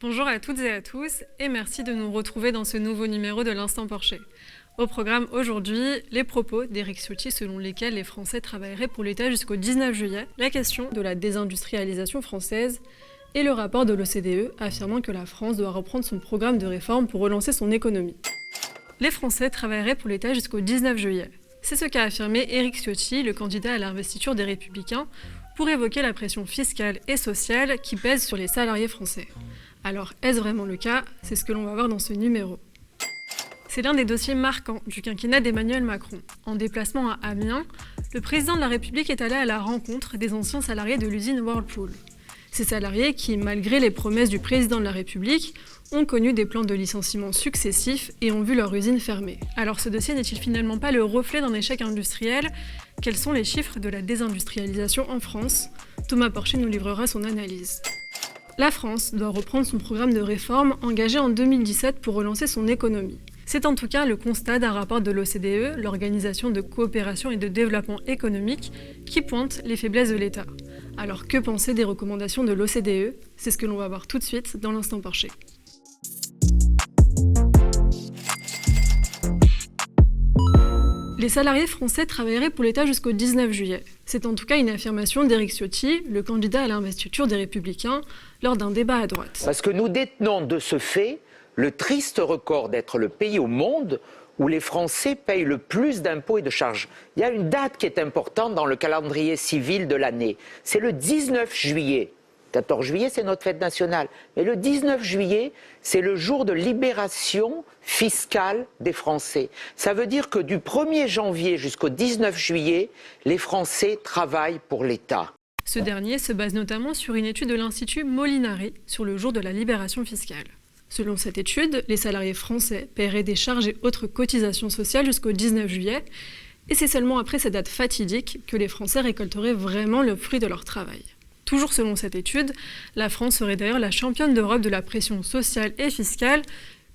Bonjour à toutes et à tous et merci de nous retrouver dans ce nouveau numéro de l'Instant Porcher. Au programme aujourd'hui, les propos d'Éric Ciotti selon lesquels les Français travailleraient pour l'État jusqu'au 19 juillet, la question de la désindustrialisation française et le rapport de l'OCDE affirmant que la France doit reprendre son programme de réforme pour relancer son économie. Les Français travailleraient pour l'État jusqu'au 19 juillet. C'est ce qu'a affirmé Éric Ciotti, le candidat à l'investiture des Républicains, pour évoquer la pression fiscale et sociale qui pèse sur les salariés français. Alors, est-ce vraiment le cas? C'est ce que l'on va voir dans ce numéro. C'est l'un des dossiers marquants du quinquennat d'Emmanuel Macron. En déplacement à Amiens, le président de la République est allé à la rencontre des anciens salariés de l'usine Whirlpool. Ces salariés qui, malgré les promesses du président de la République, ont connu des plans de licenciement successifs et ont vu leur usine fermer. Alors ce dossier n'est-il finalement pas le reflet d'un échec industriel? Quels sont les chiffres de la désindustrialisation en France? Thomas Porcher nous livrera son analyse. La France doit reprendre son programme de réforme engagé en 2017 pour relancer son économie. C'est en tout cas le constat d'un rapport de l'OCDE, l'Organisation de coopération et de développement économique, qui pointe les faiblesses de l'État. Alors que penser des recommandations de l'OCDE? C'est ce que l'on va voir tout de suite dans l'Instant Porcher. Les salariés français travailleraient pour l'État jusqu'au 19 juillet. C'est en tout cas une affirmation d'Éric Ciotti, le candidat à l'investiture des Républicains, lors d'un débat à droite. Parce que nous détenons de ce fait le triste record d'être le pays au monde où les Français payent le plus d'impôts et de charges. Il y a une date qui est importante dans le calendrier civil de l'année. C'est le 19 juillet. 14 juillet, c'est notre fête nationale. Mais le 19 juillet, c'est le jour de libération fiscale des Français. Ça veut dire que du 1er janvier jusqu'au 19 juillet, les Français travaillent pour l'État. Ce dernier se base notamment sur une étude de l'Institut Molinari sur le jour de la libération fiscale. Selon cette étude, les salariés français paieraient des charges et autres cotisations sociales jusqu'au 19 juillet, et c'est seulement après cette date fatidique que les Français récolteraient vraiment le fruit de leur travail. Toujours selon cette étude, la France serait d'ailleurs la championne d'Europe de la pression sociale et fiscale,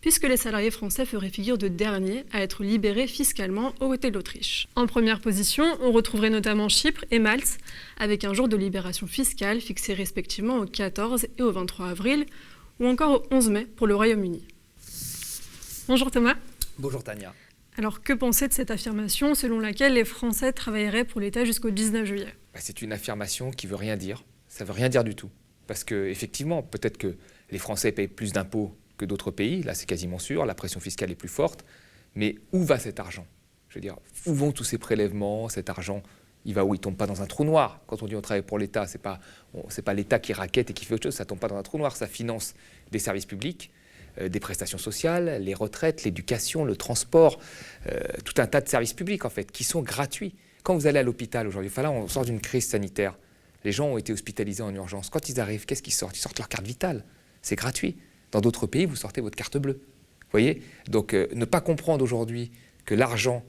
puisque les salariés français feraient figure de derniers à être libérés fiscalement aux côtés de l'Autriche. En première position, on retrouverait notamment Chypre et Malte, avec un jour de libération fiscale fixé respectivement au 14 et au 23 avril, ou encore au 11 mai pour le Royaume-Uni. Bonjour Thomas. Bonjour Tania. Alors que penser de cette affirmation selon laquelle les Français travailleraient pour l'État jusqu'au 19 juillet? C'est une affirmation qui ne veut rien dire. Ça ne veut rien dire du tout. Parce qu'effectivement, peut-être que les Français payent plus d'impôts que d'autres pays, là c'est quasiment sûr, la pression fiscale est plus forte, mais où va cet argent? Je veux dire, où vont tous ces prélèvements, cet argent? Il va où? Il ne tombe pas dans un trou noir. Quand on dit on travaille pour l'État, ce n'est pas l'État qui raquette et qui fait autre chose, ça ne tombe pas dans un trou noir, ça finance des services publics, des prestations sociales, les retraites, l'éducation, le transport, tout un tas de services publics en fait, qui sont gratuits. Quand vous allez à l'hôpital aujourd'hui, là on sort d'une crise sanitaire, les gens ont été hospitalisés en urgence. Quand ils arrivent, qu'est-ce qu'ils sortent? Ils sortent leur carte vitale. C'est gratuit. Dans d'autres pays, vous sortez votre carte bleue. Vous voyez? Donc, ne pas comprendre aujourd'hui que l'argent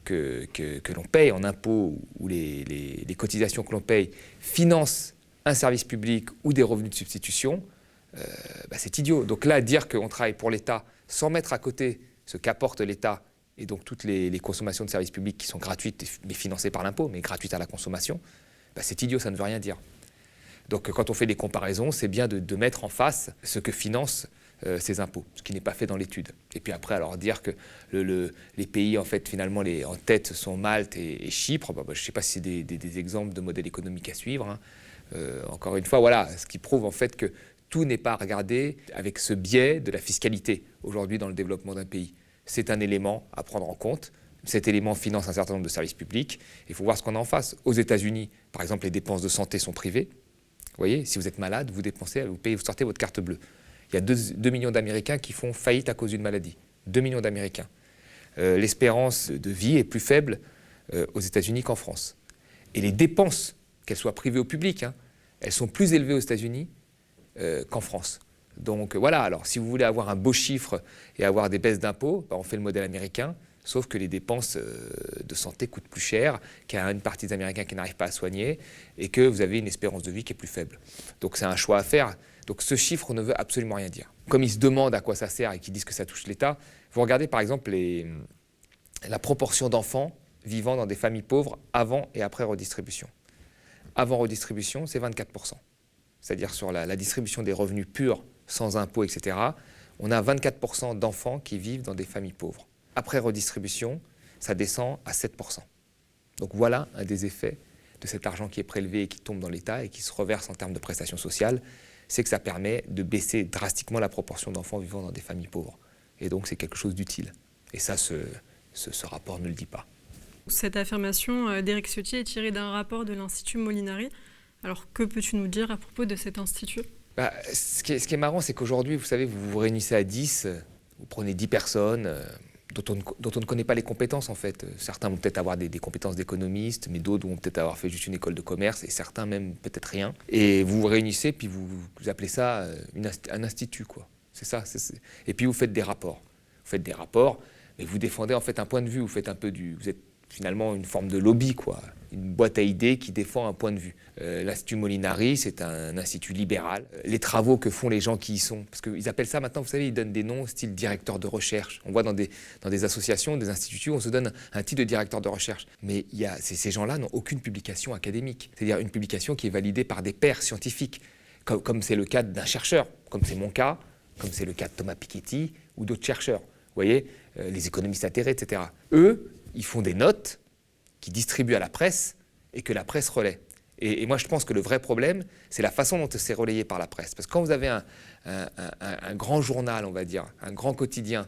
que l'on paye en impôts ou les cotisations que l'on paye financent un service public ou des revenus de substitution, c'est idiot. Donc là, dire qu'on travaille pour l'État sans mettre à côté ce qu'apporte l'État et donc toutes les consommations de services publics qui sont gratuites mais financées par l'impôt, mais gratuites à la consommation, c'est idiot, ça ne veut rien dire. Donc quand on fait des comparaisons, c'est bien de mettre en face ce que financent ces impôts, ce qui n'est pas fait dans l'étude. Et puis après, alors dire que les pays, en fait, finalement, en tête sont Malte et Chypre, je ne sais pas si c'est des exemples de modèles économiques à suivre. Hein. Encore une fois, voilà, ce qui prouve en fait que tout n'est pas regardé avec ce biais de la fiscalité aujourd'hui dans le développement d'un pays. C'est un élément à prendre en compte. Cet élément finance un certain nombre de services publics. Il faut voir ce qu'on a en face. Aux États-Unis, par exemple, les dépenses de santé sont privées. Vous voyez, si vous êtes malade, vous dépensez, vous sortez votre carte bleue. Il y a 2 millions d'Américains qui font faillite à cause d'une maladie. 2 millions d'Américains. L'espérance de vie est plus faible aux États-Unis qu'en France. Et les dépenses, qu'elles soient privées ou publiques, elles sont plus élevées aux États-Unis qu'en France. Donc voilà, alors si vous voulez avoir un beau chiffre et avoir des baisses d'impôts, on fait le modèle américain. Sauf que les dépenses de santé coûtent plus cher, qu'il y a une partie des Américains qui n'arrivent pas à soigner et que vous avez une espérance de vie qui est plus faible. Donc c'est un choix à faire. Donc ce chiffre ne veut absolument rien dire. Comme ils se demandent à quoi ça sert et qu'ils disent que ça touche l'État, vous regardez par exemple la proportion d'enfants vivant dans des familles pauvres avant et après redistribution. Avant redistribution, c'est 24%. C'est-à-dire sur la distribution des revenus purs sans impôts, etc., on a 24% d'enfants qui vivent dans des familles pauvres. Après redistribution, ça descend à 7%. Donc voilà un des effets de cet argent qui est prélevé et qui tombe dans l'État et qui se reverse en termes de prestations sociales, c'est que ça permet de baisser drastiquement la proportion d'enfants vivant dans des familles pauvres. Et donc c'est quelque chose d'utile. Et ça, ce rapport ne le dit pas. Cette affirmation d'Éric Ciotti est tirée d'un rapport de l'Institut Molinari. Alors que peux-tu nous dire à propos de cet institut ? Ce qui est marrant, c'est qu'aujourd'hui, vous savez, vous vous réunissez à 10, vous prenez 10 personnes dont on ne connaît pas les compétences en fait. Certains vont peut-être avoir des compétences d'économistes, mais d'autres vont peut-être avoir fait juste une école de commerce, et certains même peut-être rien. Et vous vous réunissez, puis vous appelez ça un institut, quoi. C'est ça. Et puis vous faites des rapports. Vous faites des rapports, mais vous défendez en fait un point de vue. Vous êtes finalement une forme de lobby, quoi. Une boîte à idées qui défend un point de vue. L'Institut Molinari, c'est un institut libéral. Les travaux que font les gens qui y sont, parce qu'ils appellent ça maintenant, vous savez, ils donnent des noms style directeur de recherche. On voit dans des associations, des instituts, on se donne un titre de directeur de recherche. Mais ces gens-là n'ont aucune publication académique. C'est-à-dire une publication qui est validée par des pairs scientifiques, comme c'est le cas d'un chercheur, comme c'est mon cas, comme c'est le cas de Thomas Piketty ou d'autres chercheurs. Vous voyez, les économistes atterrés, etc. Eux, ils font des notes qui distribuent à la presse et que la presse relaie. Et moi, je pense que le vrai problème, c'est la façon dont c'est relayé par la presse. Parce que quand vous avez un grand journal, on va dire, un grand quotidien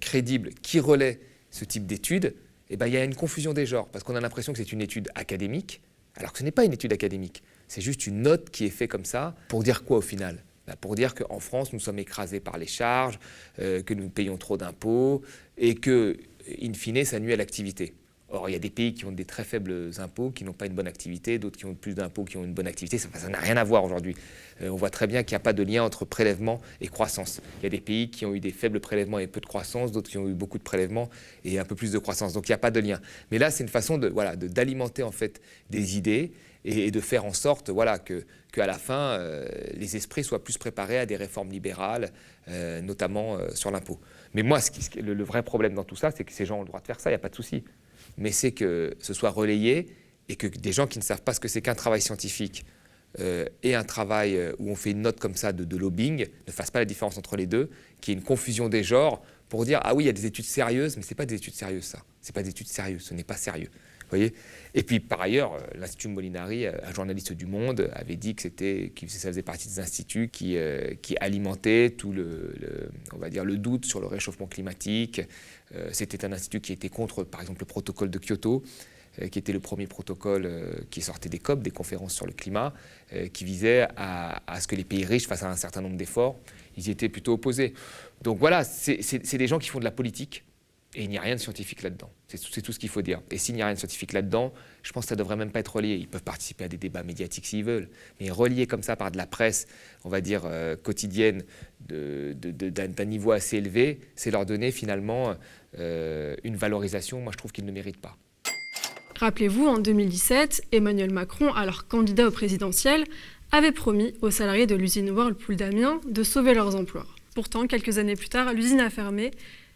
crédible qui relaie ce type d'études, il y a une confusion des genres. Parce qu'on a l'impression que c'est une étude académique, alors que ce n'est pas une étude académique. C'est juste une note qui est faite comme ça. Pour dire quoi au final ? Pour dire qu'en France, nous sommes écrasés par les charges, que nous payons trop d'impôts et que, in fine, ça nuit à l'activité. Or, il y a des pays qui ont des très faibles impôts, qui n'ont pas une bonne activité, d'autres qui ont plus d'impôts, qui ont une bonne activité. Ça n'a rien à voir aujourd'hui. On voit très bien qu'il n'y a pas de lien entre prélèvement et croissance. Il y a des pays qui ont eu des faibles prélèvements et peu de croissance, d'autres qui ont eu beaucoup de prélèvements et un peu plus de croissance. Donc, il n'y a pas de lien. Mais là, c'est une façon d'alimenter en fait des idées et de faire en sorte qu'à la fin, les esprits soient plus préparés à des réformes libérales, notamment sur l'impôt. Mais moi, le vrai problème dans tout ça, c'est que ces gens ont le droit de faire ça, il n'y a pas de souci. Mais c'est que ce soit relayé et que des gens qui ne savent pas ce que c'est qu'un travail scientifique et un travail où on fait une note comme ça de lobbying ne fassent pas la différence entre les deux, qu'il y ait une confusion des genres pour dire « Ah oui, il y a des études sérieuses, mais ce n'est pas des études sérieuses, ça. Ce n'est pas des études sérieuses, ce n'est pas sérieux. » Vous voyez ? Et puis, par ailleurs, l'Institut Molinari, un journaliste du Monde, avait dit que ça faisait partie des instituts qui alimentaient tout on va dire, le doute sur le réchauffement climatique. C'était un institut qui était contre, par exemple, le protocole de Kyoto, qui était le premier protocole qui sortait des COP, des conférences sur le climat, qui visait à ce que les pays riches fassent un certain nombre d'efforts. Ils y étaient plutôt opposés. Donc voilà, c'est des gens qui font de la politique. Et il n'y a rien de scientifique là-dedans. C'est tout ce qu'il faut dire. Et s'il n'y a rien de scientifique là-dedans, je pense que ça ne devrait même pas être relié. Ils peuvent participer à des débats médiatiques s'ils veulent. Mais relié comme ça par de la presse, on va dire, quotidienne, d'un niveau assez élevé, c'est leur donner finalement une valorisation, moi je trouve qu'ils ne méritent pas. Rappelez-vous, en 2017, Emmanuel Macron, alors candidat au présidentiel, avait promis aux salariés de l'usine Whirlpool d'Amiens de sauver leurs emplois. Pourtant, quelques années plus tard, l'usine a fermé.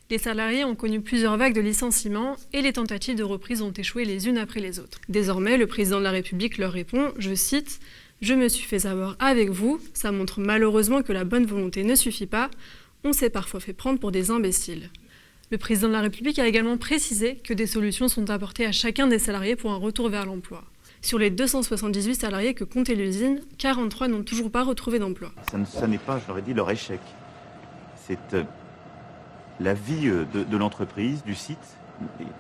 Les salariés ont connu plusieurs vagues de licenciements et les tentatives de reprise ont échoué les unes après les autres. Désormais, le président de la République leur répond, je cite, « Je me suis fait avoir avec vous, ça montre malheureusement que la bonne volonté ne suffit pas, on s'est parfois fait prendre pour des imbéciles. » Le président de la République a également précisé que des solutions sont apportées à chacun des salariés pour un retour vers l'emploi. Sur les 278 salariés que comptait l'usine, 43 n'ont toujours pas retrouvé d'emploi. Ça n'est pas, je leur ai dit, leur échec. C'est la vie de l'entreprise, du site,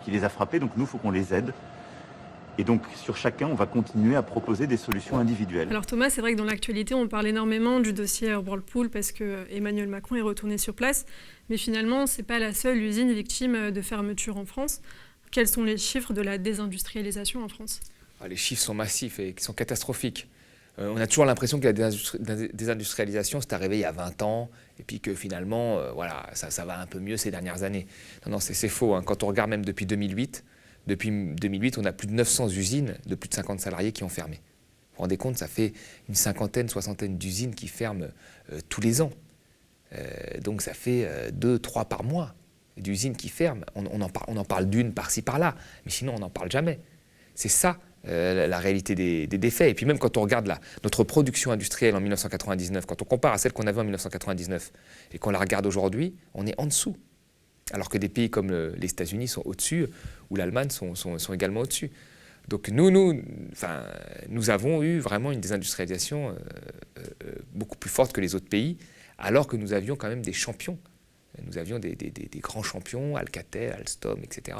qui les a frappés. Donc nous, il faut qu'on les aide. Et donc, sur chacun, on va continuer à proposer des solutions individuelles. Alors Thomas, c'est vrai que dans l'actualité, on parle énormément du dossier Whirlpool parce que Emmanuel Macron est retourné sur place. Mais finalement, ce n'est pas la seule usine victime de fermeture en France. Quels sont les chiffres de la désindustrialisation en France ? Les chiffres sont massifs et sont catastrophiques. On a toujours l'impression que la désindustrialisation s'est arrivée il y a 20 ans et puis que finalement, ça va un peu mieux ces dernières années. Non, c'est faux. Hein. Quand on regarde même depuis 2008, on a plus de 900 usines de plus de 50 salariés qui ont fermé. Vous vous rendez compte, ça fait une cinquantaine, soixantaine d'usines qui ferment tous les ans. Donc ça fait 2, 3 par mois d'usines qui ferment. On en parle d'une par-ci, par-là, mais sinon on n'en parle jamais. C'est ça la réalité des faits. Et puis même quand on regarde notre production industrielle en 1999, quand on compare à celle qu'on avait en 1999 et qu'on la regarde aujourd'hui, on est en dessous. Alors que des pays comme les États-Unis sont au-dessus, ou l'Allemagne sont également au-dessus. Donc nous avons eu vraiment une désindustrialisation beaucoup plus forte que les autres pays, alors que nous avions quand même des champions. Nous avions des grands champions, Alcatel, Alstom, etc.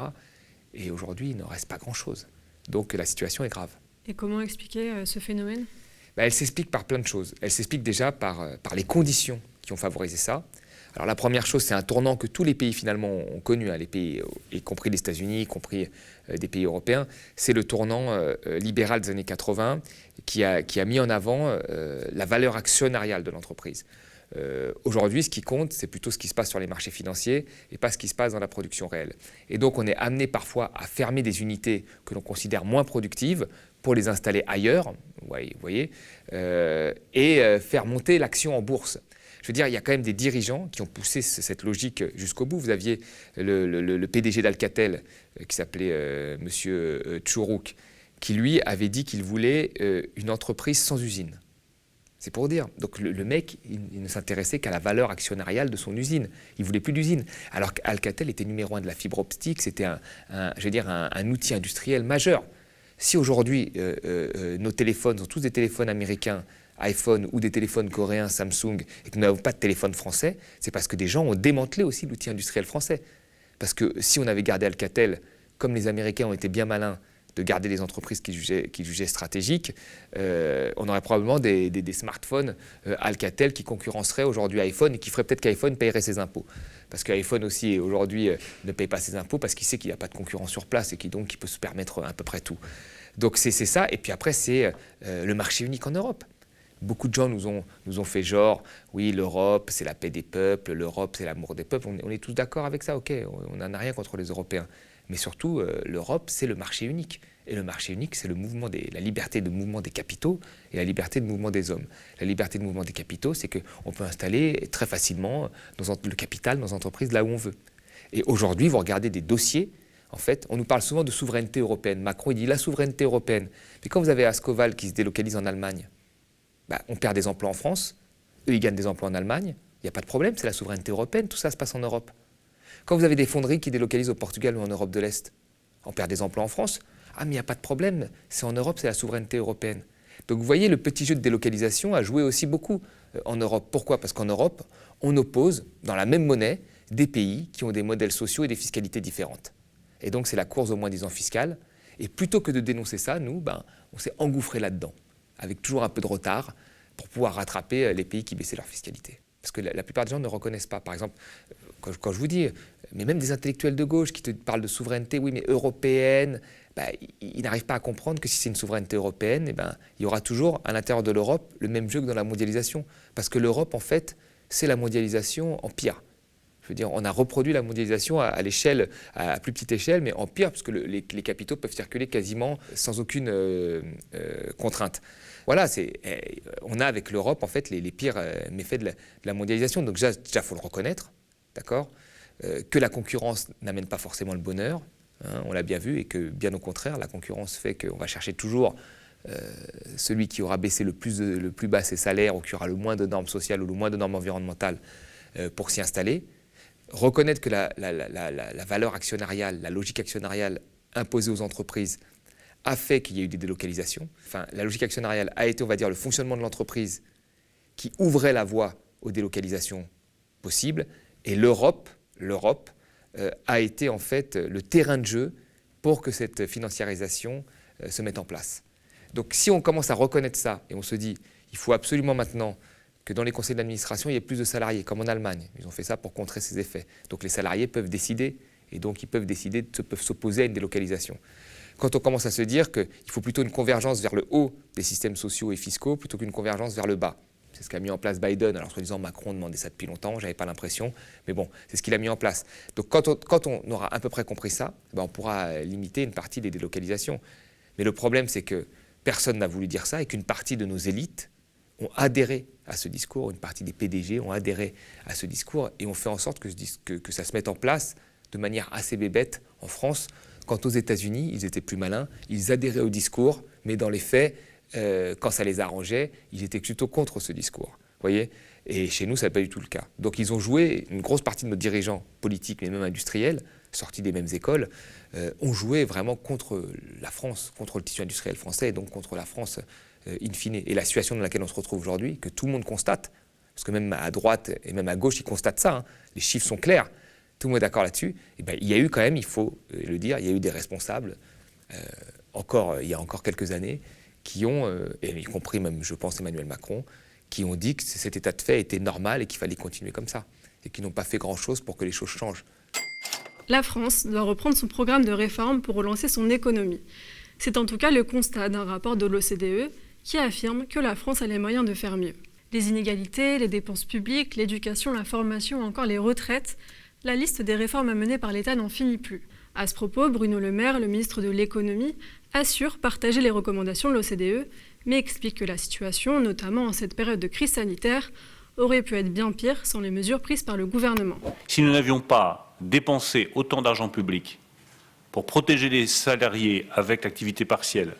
Et aujourd'hui, il n'en reste pas grand-chose. Donc la situation est grave. Et comment expliquer ce phénomène ? Elle s'explique par plein de choses. Elle s'explique déjà par les conditions qui ont favorisé ça. Alors la première chose, c'est un tournant que tous les pays finalement ont connu, les pays, y compris les États-Unis, y compris des pays européens. C'est le tournant libéral des années 80 qui a mis en avant la valeur actionnariale de l'entreprise. Aujourd'hui, ce qui compte, c'est plutôt ce qui se passe sur les marchés financiers et pas ce qui se passe dans la production réelle. Et donc, on est amené parfois à fermer des unités que l'on considère moins productives pour les installer ailleurs, vous voyez, et faire monter l'action en bourse. Je veux dire, il y a quand même des dirigeants qui ont poussé cette logique jusqu'au bout. Vous aviez le PDG d'Alcatel, qui s'appelait Monsieur Tchourouk, qui lui avait dit qu'il voulait une entreprise sans usine. C'est pour dire. Donc le mec, il ne s'intéressait qu'à la valeur actionnariale de son usine. Il ne voulait plus d'usine. Alors qu'Alcatel était numéro 1 de la fibre optique, c'était un outil industriel majeur. Si aujourd'hui, nos téléphones sont tous des téléphones américains, iPhone, ou des téléphones coréens, Samsung, et que nous n'avons pas de téléphone français, c'est parce que des gens ont démantelé aussi l'outil industriel français. Parce que si on avait gardé Alcatel, comme les Américains ont été bien malins de garder les entreprises qu'ils jugeaient stratégiques, on aurait probablement des smartphones Alcatel qui concurrenceraient aujourd'hui iPhone et qui ferait peut-être qu'iPhone paierait ses impôts. Parce qu'iPhone aussi aujourd'hui ne paye pas ses impôts parce qu'il sait qu'il n'y a pas de concurrent sur place et qu'il peut se permettre à peu près tout. Donc c'est ça. Et puis après, c'est le marché unique en Europe. Beaucoup de gens nous ont fait genre, oui, l'Europe, c'est la paix des peuples, l'Europe, c'est l'amour des peuples. On est tous d'accord avec ça, ok, on n'en a rien contre les Européens. Mais surtout, l'Europe, c'est le marché unique. Et le marché unique, c'est la liberté de mouvement des capitaux et la liberté de mouvement des hommes. La liberté de mouvement des capitaux, c'est qu'on peut installer très facilement le capital dans les entreprises là où on veut. Et aujourd'hui, vous regardez des dossiers, en fait, on nous parle souvent de souveraineté européenne. Macron, il dit la souveraineté européenne. Puis quand vous avez Ascoval qui se délocalise en Allemagne, on perd des emplois en France, eux, ils gagnent des emplois en Allemagne, il n'y a pas de problème, c'est la souveraineté européenne, tout ça se passe en Europe. Quand vous avez des fonderies qui délocalisent au Portugal ou en Europe de l'Est, on perd des emplois en France, mais il n'y a pas de problème, c'est en Europe, c'est la souveraineté européenne. Donc vous voyez, le petit jeu de délocalisation a joué aussi beaucoup en Europe. Pourquoi ? Parce qu'en Europe, on oppose dans la même monnaie des pays qui ont des modèles sociaux et des fiscalités différentes. Et donc c'est la course au moins-disant fiscal. Et plutôt que de dénoncer ça, nous, on s'est engouffrés là-dedans, avec toujours un peu de retard, pour pouvoir rattraper les pays qui baissaient leur fiscalité. Parce que la plupart des gens ne reconnaissent pas. Par exemple, quand je vous dis, mais même des intellectuels de gauche qui te parlent de souveraineté, oui, mais européenne, ils n'arrivent pas à comprendre que si c'est une souveraineté européenne, il y aura toujours à l'intérieur de l'Europe le même jeu que dans la mondialisation. Parce que l'Europe, en fait, c'est la mondialisation en pire. Je veux dire, on a reproduit la mondialisation à l'échelle, à plus petite échelle, mais en pire, parce que les capitaux peuvent circuler quasiment sans aucune contrainte. Voilà, on a avec l'Europe, en fait, les pires méfaits de la mondialisation. Donc déjà, il faut le reconnaître, d'accord, que la concurrence n'amène pas forcément le bonheur, hein, on l'a bien vu, et que bien au contraire, la concurrence fait qu'on va chercher toujours celui qui aura baissé le plus bas ses salaires, ou qui aura le moins de normes sociales ou le moins de normes environnementales pour s'y installer. Reconnaître que la valeur actionnariale, la logique actionnariale imposée aux entreprises a fait qu'il y a eu des délocalisations. Enfin, la logique actionnariale a été, on va dire, le fonctionnement de l'entreprise qui ouvrait la voie aux délocalisations possibles. Et l'Europe a été en fait le terrain de jeu pour que cette financiarisation se mette en place. Donc si on commence à reconnaître ça et on se dit il faut absolument maintenant que dans les conseils d'administration, il y ait plus de salariés, comme en Allemagne. Ils ont fait ça pour contrer ces effets. Donc les salariés peuvent décider, et donc ils peuvent s'opposer à une délocalisation. Quand on commence à se dire qu'il faut plutôt une convergence vers le haut des systèmes sociaux et fiscaux plutôt qu'une convergence vers le bas. C'est ce qu'a mis en place Biden. Alors, soi-disant, Macron demandait ça depuis longtemps, je n'avais pas l'impression. Mais bon, c'est ce qu'il a mis en place. Donc, quand on aura à peu près compris ça, on pourra limiter une partie des délocalisations. Mais le problème, c'est que personne n'a voulu dire ça et qu'une partie de nos élites ont adhéré à ce discours, une partie des PDG ont adhéré à ce discours et ont fait en sorte que ça se mette en place de manière assez bébête en France, Quant aux États-Unis, ils étaient plus malins, ils adhéraient au discours, mais dans les faits, quand ça les arrangeait, ils étaient plutôt contre ce discours. Voyez ? Et chez nous, ça n'est pas du tout le cas. Donc ils ont joué, une grosse partie de nos dirigeants politiques, mais même industriels, sortis des mêmes écoles, ont joué vraiment contre la France, contre le tissu industriel français, et donc contre la France in fine. Et la situation dans laquelle on se retrouve aujourd'hui, que tout le monde constate, parce que même à droite et même à gauche, ils constatent ça, hein, les chiffres sont clairs, tout le monde est d'accord là-dessus, et ben, il y a eu quand même, il faut le dire, il y a eu des responsables, il y a encore quelques années, qui ont, et y compris même, je pense, Emmanuel Macron, qui ont dit que cet état de fait était normal et qu'il fallait continuer comme ça, et qui n'ont pas fait grand-chose pour que les choses changent. La France doit reprendre son programme de réforme pour relancer son économie. C'est en tout cas le constat d'un rapport de l'OCDE qui affirme que la France a les moyens de faire mieux. Les inégalités, les dépenses publiques, l'éducation, la formation ou encore les retraites, la liste des réformes à mener par l'État n'en finit plus. À ce propos, Bruno Le Maire, le ministre de l'économie, assure partager les recommandations de l'OCDE, mais explique que la situation, notamment en cette période de crise sanitaire, aurait pu être bien pire sans les mesures prises par le gouvernement. Si nous n'avions pas dépensé autant d'argent public pour protéger les salariés avec l'activité partielle,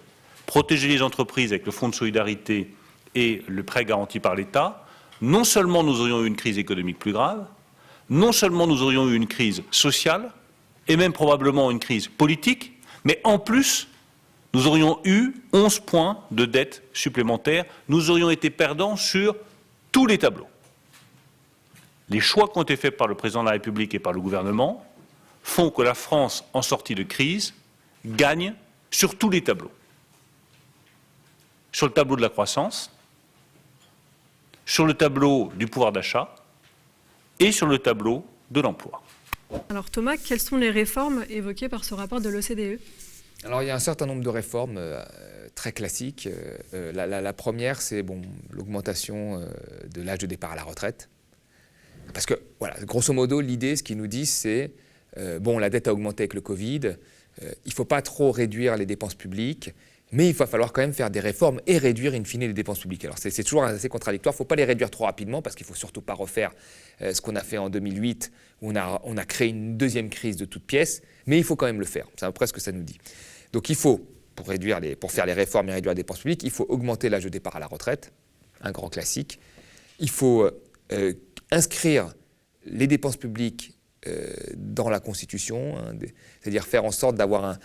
protéger les entreprises avec le fonds de solidarité et le prêt garanti par l'État, non seulement nous aurions eu une crise économique plus grave, non seulement nous aurions eu une crise sociale, et même probablement une crise politique, mais en plus, nous aurions eu 11 points de dette supplémentaires. Nous aurions été perdants sur tous les tableaux. Les choix qui ont été faits par le président de la République et par le gouvernement font que la France, en sortie de crise, gagne sur tous les tableaux. Sur le tableau de la croissance, sur le tableau du pouvoir d'achat et sur le tableau de l'emploi. Alors Thomas, quelles sont les réformes évoquées par ce rapport de l'OCDE ? Alors il y a un certain nombre de réformes très classiques. La première, c'est l'augmentation de l'âge de départ à la retraite. Parce que, voilà, grosso modo, l'idée, ce qu'ils nous disent, c'est la dette a augmenté avec le Covid, il ne faut pas trop réduire les dépenses publiques, mais il va falloir quand même faire des réformes et réduire in fine les dépenses publiques. Alors c'est toujours assez contradictoire, il ne faut pas les réduire trop rapidement parce qu'il ne faut surtout pas refaire ce qu'on a fait en 2008 où on a créé une deuxième crise de toutes pièces, mais il faut quand même le faire, c'est à peu près ce que ça nous dit. Donc il faut, pour faire les réformes et réduire les dépenses publiques, il faut augmenter l'âge de départ à la retraite, un grand classique. Il faut inscrire les dépenses publiques dans la Constitution, c'est-à-dire faire en sorte d'avoir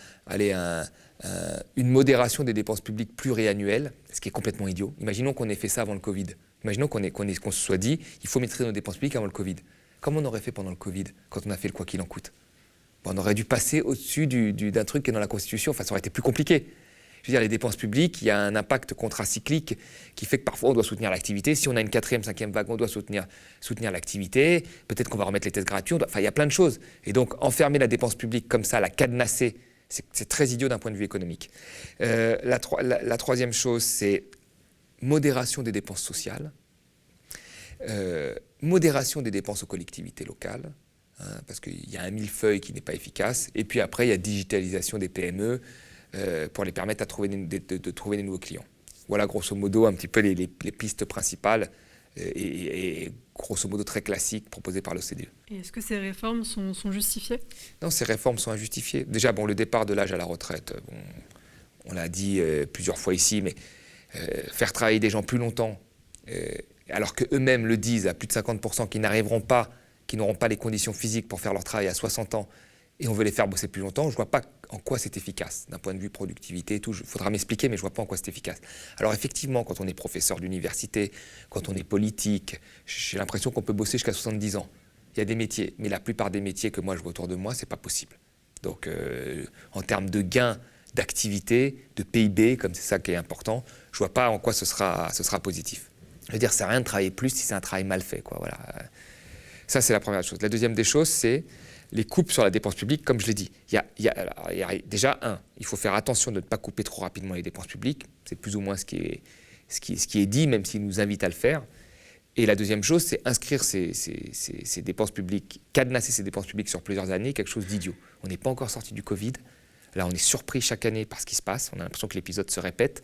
une modération des dépenses publiques pluriannuelles, ce qui est complètement idiot. Imaginons qu'on ait fait ça avant le Covid. Imaginons qu'on se soit dit il faut maîtriser nos dépenses publiques avant le Covid. Comment on aurait fait pendant le Covid, quand on a fait le quoi qu'il en coûte ? On aurait dû passer au-dessus d'un truc qui est dans la Constitution, enfin ça aurait été plus compliqué. Je veux dire, les dépenses publiques, il y a un impact contracyclique qui fait que parfois on doit soutenir l'activité. Si on a une 4e, 5e vague, on doit soutenir l'activité. Peut-être qu'on va remettre les tests gratuits. Enfin, il y a plein de choses. Et donc, enfermer la dépense publique comme ça, la cadenasser, c'est très idiot d'un point de vue économique. La troisième chose, c'est modération des dépenses sociales, modération des dépenses aux collectivités locales, parce qu'il y a un millefeuille qui n'est pas efficace. Et puis après, il y a digitalisation des PME, pour les permettre de trouver des nouveaux clients. Voilà grosso modo un petit peu les pistes principales et grosso modo très classiques proposées par l'OCDE. Et est-ce que ces réformes sont justifiées ? Non, ces réformes sont injustifiées. Déjà, le départ de l'âge à la retraite, on l'a dit plusieurs fois ici, mais faire travailler des gens plus longtemps, alors qu'eux-mêmes le disent à plus de 50% qu'ils n'arront pas les conditions physiques pour faire leur travail à 60 ans, et on veut les faire bosser plus longtemps, je ne vois pas en quoi c'est efficace, d'un point de vue productivité et tout. Il faudra m'expliquer, mais je ne vois pas en quoi c'est efficace. Alors effectivement, quand on est professeur d'université, quand on est politique, j'ai l'impression qu'on peut bosser jusqu'à 70 ans. Il y a des métiers, mais la plupart des métiers que moi je vois autour de moi, ce n'est pas possible. Donc en termes de gains d'activité, de PIB, comme c'est ça qui est important, je ne vois pas en quoi ce sera positif. Je veux dire, ça sert à rien de travailler plus si c'est un travail mal fait, quoi. Voilà. Ça, c'est la première chose. La deuxième des choses, c'est les coupes sur la dépense publique, comme je l'ai dit. Il y a déjà, il faut faire attention de ne pas couper trop rapidement les dépenses publiques. C'est plus ou moins ce qui est dit, même s'il nous invite à le faire. Et la deuxième chose, c'est inscrire ces dépenses publiques, cadenasser ces dépenses publiques sur plusieurs années, quelque chose d'idiot. On n'est pas encore sorti du Covid. Là, on est surpris chaque année par ce qui se passe. On a l'impression que l'épisode se répète.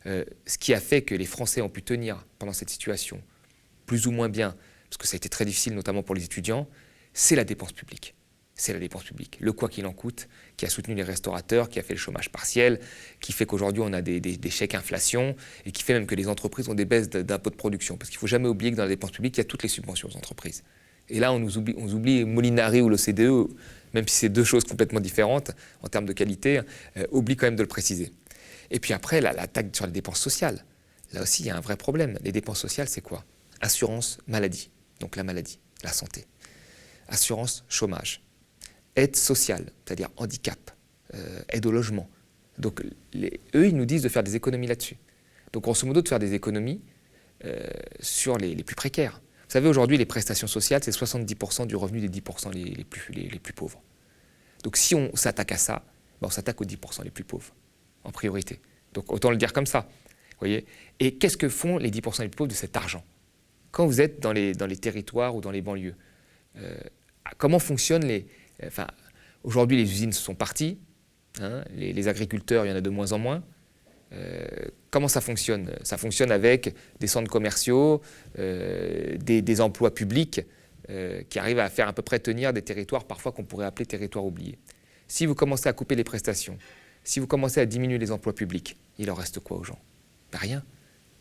Ce qui a fait que les Français ont pu tenir pendant cette situation plus ou moins bien, parce que ça a été très difficile, notamment pour les étudiants, c'est la dépense publique. c'est la dépense publique. Le quoi qu'il en coûte, qui a soutenu les restaurateurs, qui a fait le chômage partiel, qui fait qu'aujourd'hui on a des chèques inflation et qui fait même que les entreprises ont des baisses d'impôts de production. Parce qu'il ne faut jamais oublier que dans la dépense publique, il y a toutes les subventions aux entreprises. Et là, on oublie Molinari ou l'OCDE, même si c'est deux choses complètement différentes en termes de qualité, oublie quand même de le préciser. Et puis après, l'attaque sur les dépenses sociales. Là aussi, il y a un vrai problème. Les dépenses sociales, c'est quoi? Assurance maladie, donc la maladie, la santé. Assurance chômage. Aide sociale, c'est-à-dire handicap, aide au logement. Donc eux, ils nous disent de faire des économies là-dessus. Donc grosso modo, de faire des économies sur les plus précaires. Vous savez, aujourd'hui, les prestations sociales, c'est 70% du revenu des 10% les plus pauvres. Donc si on s'attaque à ça, on s'attaque aux 10% les plus pauvres, en priorité. Donc autant le dire comme ça. Voyez. Et qu'est-ce que font les 10% les plus pauvres de cet argent? Quand vous êtes dans les territoires ou dans les banlieues, comment fonctionnent aujourd'hui, les usines sont parties, hein, les agriculteurs, il y en a de moins en moins. Comment ça fonctionne? Ça fonctionne avec des centres commerciaux, des emplois publics qui arrivent à faire à peu près tenir des territoires parfois qu'on pourrait appeler territoires oubliés. Si vous commencez à couper les prestations, si vous commencez à diminuer les emplois publics, il en reste quoi aux gens? Rien.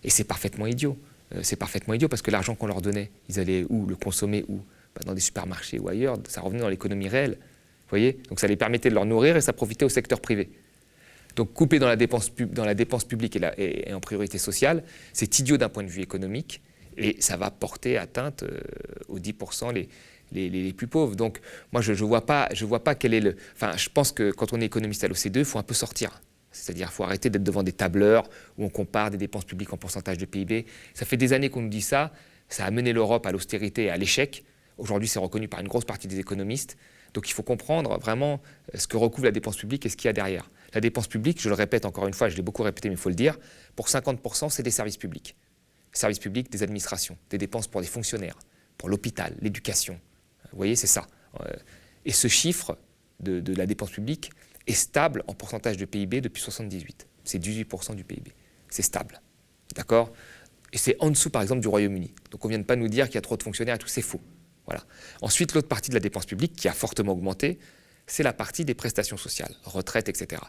Et c'est parfaitement idiot. C'est parfaitement idiot parce que l'argent qu'on leur donnait, ils allaient où? Le consommer où? Dans des supermarchés ou ailleurs. Ça revenait dans l'économie réelle. Vous voyez? Donc ça les permettait de leur nourrir et ça profitait au secteur privé. Donc couper dans la dépense publique et en priorité sociale, c'est idiot d'un point de vue économique et ça va porter atteinte aux 10% les plus pauvres. Donc moi je vois pas quel est le... Enfin je pense que quand on est économiste à l'OCDE, il faut un peu sortir. C'est-à-dire qu'il faut arrêter d'être devant des tableurs où on compare des dépenses publiques en pourcentage de PIB. Ça fait des années qu'on nous dit ça. Ça a mené l'Europe à l'austérité et à l'échec. Aujourd'hui, c'est reconnu par une grosse partie des économistes. Donc il faut comprendre vraiment ce que recouvre la dépense publique et ce qu'il y a derrière. La dépense publique, je le répète encore une fois, je l'ai beaucoup répété, mais il faut le dire, pour 50%, c'est des services publics. Services publics, des administrations, des dépenses pour des fonctionnaires, pour l'hôpital, l'éducation. Vous voyez, c'est ça. Et ce chiffre de la dépense publique est stable en pourcentage de PIB depuis 1978. C'est 18% du PIB. C'est stable. D'accord? Et c'est en dessous, par exemple, du Royaume-Uni. Donc on ne vient de pas nous dire qu'il y a trop de fonctionnaires et tout, c'est faux. Voilà. Ensuite, l'autre partie de la dépense publique qui a fortement augmenté, c'est la partie des prestations sociales, retraite, etc.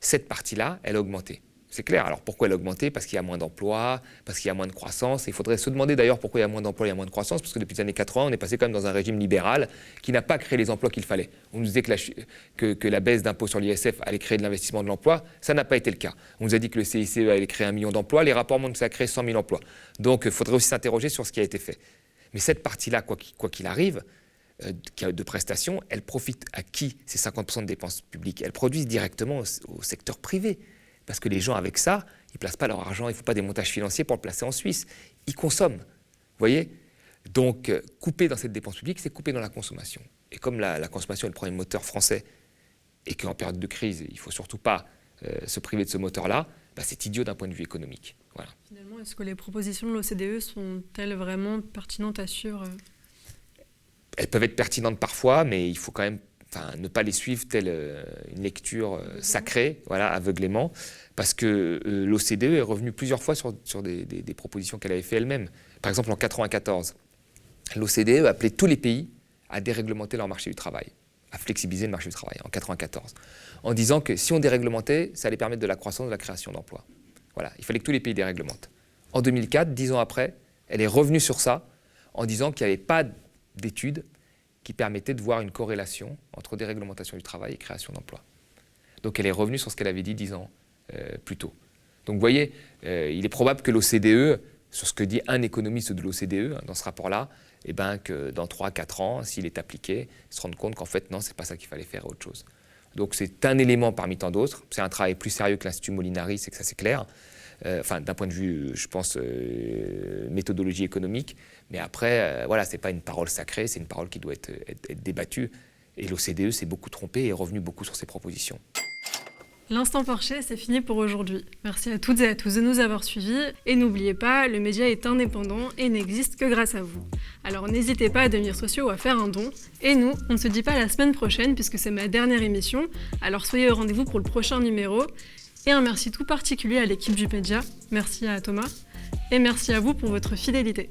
Cette partie-là, elle a augmenté. C'est clair. Alors pourquoi elle a augmenté? Parce qu'il y a moins d'emplois, parce qu'il y a moins de croissance. Et il faudrait se demander d'ailleurs pourquoi il y a moins d'emplois, il y a moins de croissance, parce que depuis les années 80, on est passé quand même dans un régime libéral qui n'a pas créé les emplois qu'il fallait. On nous disait que la baisse d'impôt sur l'ISF allait créer de l'investissement de l'emploi. Ça n'a pas été le cas. On nous a dit que le CICE allait créer 1 million d'emplois. Les rapports montrent que ça a créé 100 000 emplois. Donc il faudrait aussi s'interroger sur ce qui a été fait. Mais cette partie-là, quoi qu'il arrive, de prestations, elle profite à qui? Ces 50% de dépenses publiques. Elles produisent directement au secteur privé. Parce que les gens, avec ça, ils ne placent pas leur argent, il ne faut pas des montages financiers pour le placer en Suisse. Ils consomment. Vous voyez? Donc, couper dans cette dépense publique, c'est couper dans la consommation. Et comme la consommation est le premier moteur français, et qu'en période de crise, il ne faut surtout pas se priver de ce moteur-là, c'est idiot d'un point de vue économique. Voilà. Finalement, est-ce que les propositions de l'OCDE sont-elles vraiment pertinentes à suivre? Elles peuvent être pertinentes parfois, mais il faut quand même ne pas les suivre telle une lecture sacrée, voilà, aveuglément, parce que l'OCDE est revenue plusieurs fois sur des propositions qu'elle avait fait elle-même. Par exemple, en 1994, l'OCDE a appelé tous les pays à déréglementer leur marché du travail, à flexibiliser le marché du travail, en 1994, en disant que si on déréglementait, ça allait permettre de la croissance, de la création d'emplois. Voilà, il fallait que tous les pays déréglementent. En 2004, 10 ans après, elle est revenue sur ça en disant qu'il n'y avait pas d'études qui permettait de voir une corrélation entre déréglementation du travail et création d'emplois. Donc elle est revenue sur ce qu'elle avait dit 10 ans plus tôt. Donc vous voyez, il est probable que l'OCDE, sur ce que dit un économiste de l'OCDE dans ce rapport-là, que dans 3-4 ans, s'il est appliqué, ils se rendent compte qu'en fait, non, c'est pas ça qu'il fallait faire, autre chose. Donc c'est un élément parmi tant d'autres. C'est un travail plus sérieux que l'Institut Molinari, c'est que ça c'est clair. D'un point de vue, je pense, méthodologie économique. Mais après, voilà, ce n'est pas une parole sacrée, c'est une parole qui doit être débattue. Et l'OCDE s'est beaucoup trompé et est revenu beaucoup sur ses propositions. L'Instant Porcher, c'est fini pour aujourd'hui. Merci à toutes et à tous de nous avoir suivis. Et n'oubliez pas, le média est indépendant et n'existe que grâce à vous. Alors n'hésitez pas à devenir sociaux ou à faire un don. Et nous, on ne se dit pas la semaine prochaine puisque c'est ma dernière émission. Alors soyez au rendez-vous pour le prochain numéro. Et un merci tout particulier à l'équipe du média. Merci à Thomas. Et merci à vous pour votre fidélité.